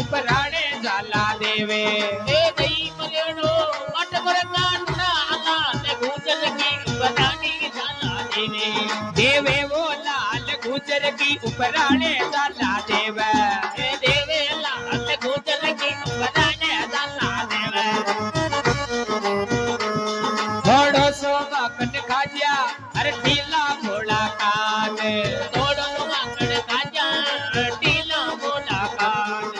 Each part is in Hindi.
उपराणे जाला देवे हे दई मरेणो अटकर कांडा लाल गुजर की उपराणे जाला देवे देवे वो लाल गुजर की उपराणे जाला देवे हे देवे लाल गुजर की उपराणे जाला देवे थोड़ो सो माखन खाजा अरे ढीला भोला कान थोड़ो माखन खाजा ढीला भोला कान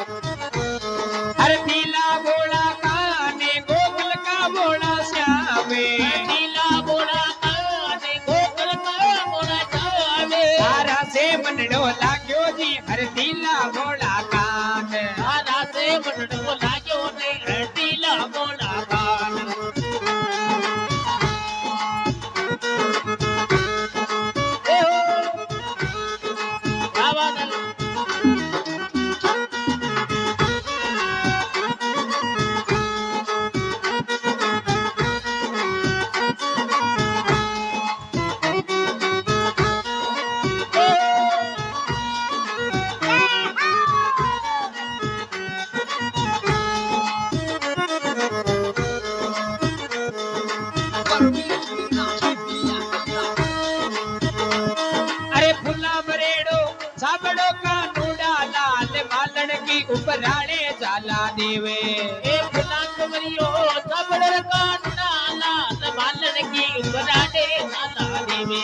अरे ढीला भोला कान गोकुल का भोला श्यामे ढीला भोला कान गोकुल का भोला श्यामे तारा से मनडो लाग्यो जी हर ढीला भोला कान तारा से मनडो लाग्यो ने ढीला भोला कान अरे फुला बरेड़ो साबड़ो का नूडा लाल मालन की उपराणे जाला देवे ए फुलांग मरियो सबड़ कांडा लाल मालन की उपराणे जाला देवे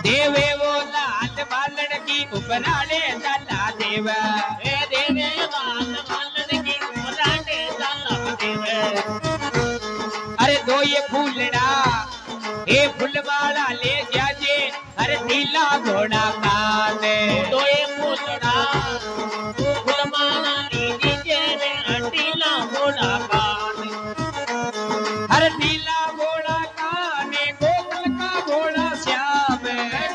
देवे वो लाल मालन की उपराणे जाला देवे ए देवे लाल मालन की उपराणे जाला देवे अरे दो ये फूलड़ा ए फुलवाड़ा ले जाजे अरे ढीला घोड़ा कान तो ये फूलड़ा फूलमाला लीजिए रे ढीला घोड़ा कान अरे ढीला घोड़ा कान गोकुल का घोड़ा श्याम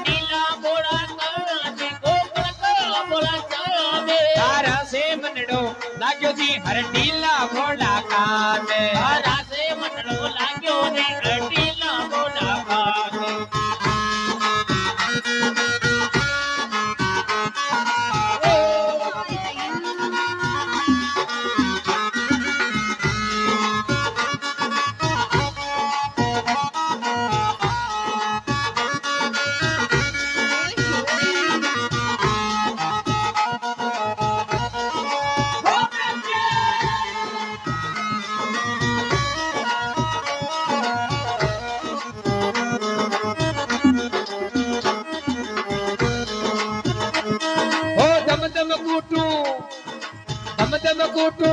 ढीला घोड़ा कान गोकुल का घोड़ा श्याम तारा से मनडो लाग्यो जी हर ढीला घोड़ा कान तारा से मनडो लाग्यो ने ढीला घोड़ा कान ओ दम दम कूटू दम दम कूटू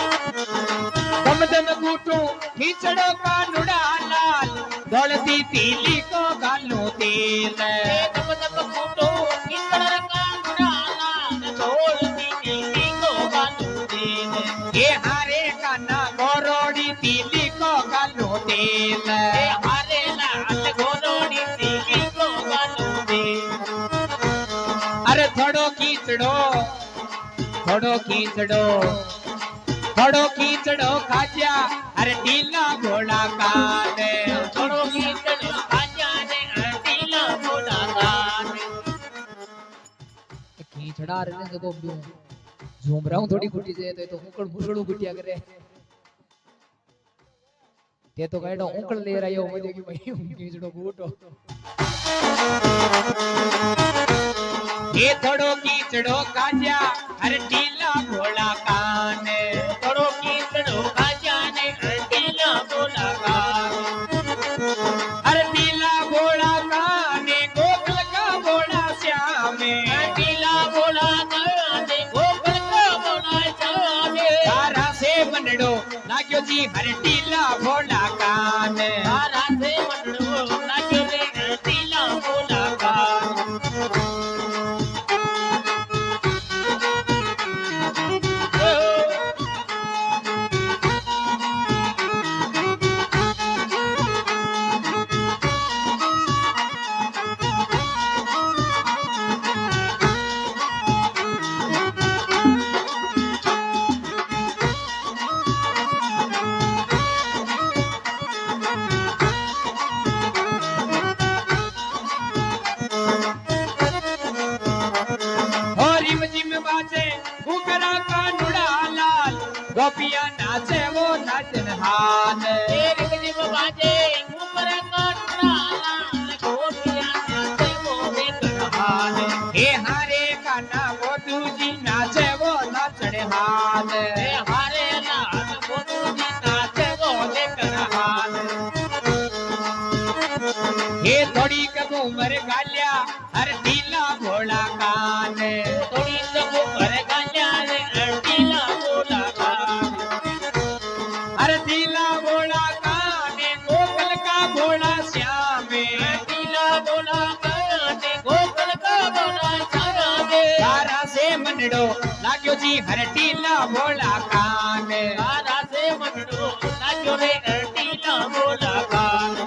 दम दम कूटू खींचड़ो का नुड़ा लाल दौलती तीली को गालो तेल दम दम फूटो कितर का मुराला ढोलती नीली को गालू देने ये हारे का ना गोरोड़ी तीली को गालो तेल हरे लाल गोरोड़ी नीली को गालू दे अरे थोड़ो खींचड़ो थोड़ो खींचड़ो खाजा अरे ढीला घोड़ा कान थोड़ो कीचड़ आजा ने ढीला घोड़ा कान खींचड़ा रहने से को झूम रहा हूँ थोड़ी गुटी से तो उकड़ मुकड़ू गुटिया करे ते तो कहडो उकड़ ले रही हो मुझे कि भाई खींचड़ो गुटो ये थोड़ो कीचड़ो काजा अरे ढीला घोड़ा कान थोड़ो कीचड़ आजा ने ढीला घोड़ा कान अरे ढीला घोड़ा कान गोकुल का घोड़ा श्याम ढीला घोड़ा कान गोकुल का घोड़ा श्याम तारा से बनड़ो लाग्यो जी हर ढीला घोड़ा कान तारा से मनड़ो लाग्यो रे ढीला घोड़ा कान हाल तेरे जीव बाजे ऊपर काटना लाल गोपिया नाचे वो देखन हाल हे हारे काना मोटू जी नाचे वो नाचण हाल हे हारे लाल गोपू जी नाचे वो देखन हाल हे थोड़ी कबूमर गाल्या हर ढीला भोला कान थोड़ी तो पर गाल्या रे अड़ीला बोला कान हर ढीला भोला कान गोकुल का भोला श्याम अड़ीला बोला कान गोकुल का बोला श्याम तारा से मनडो लाग्यो जी हर ढीला भोला कान तारा से मनडो लाग्यो रे अड़ीला बोला कान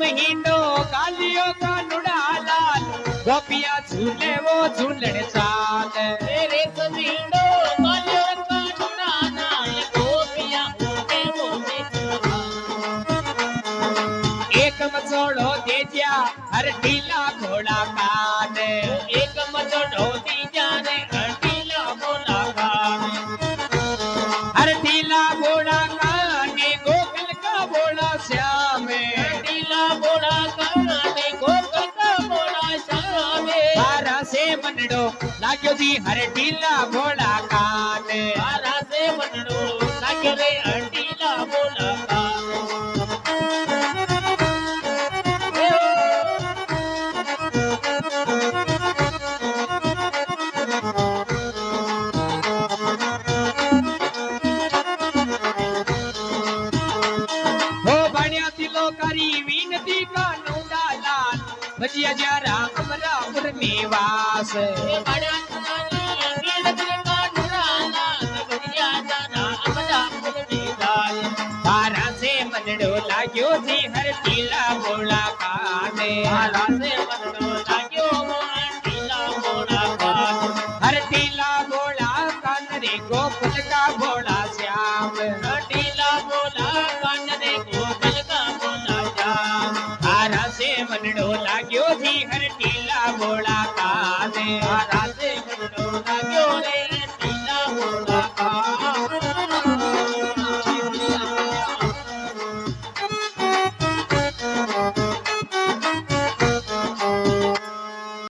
हींडो गालियों का नुड़ा लाल गोपिया झूले वो झूलने चाल तेरे समीडो गालियों का नुड़ा लाल गोपिया झूले वो एक मचोड़ो दे दिया हर ढीला घोड़ा कान एक मचोड़ो दी जाने हर ढीला घोड़ा कान हर ढीला घोड़ा कान गोकुल का भोला श्याम बोला काने गोकुल का बोला श्यामे तारा से मनडो लाग्यो जी हर ढीला भोला कान तारा से मनडो लाग्यो रे अड़ीला बोला कान हो बण्या तिलो करी विनती का नुड़ा लाल भजिया जरा अमरा निवास बड़ा सुनानी गिरगिर का नुराला बढ़िया जाना अपना निवास तारा से मनडो लाग्यो जी हर ढीला भोला कान तारा से मनडो लाग्यो अड़ीला बोला कान हर ढीला भोला कान रे गोकुल का भोला श्याम अड़ीला बोला कान रे गोकुल का बोला श्याम तारा से मनडो लाग्यो जी हर ढीला भोला कान तारा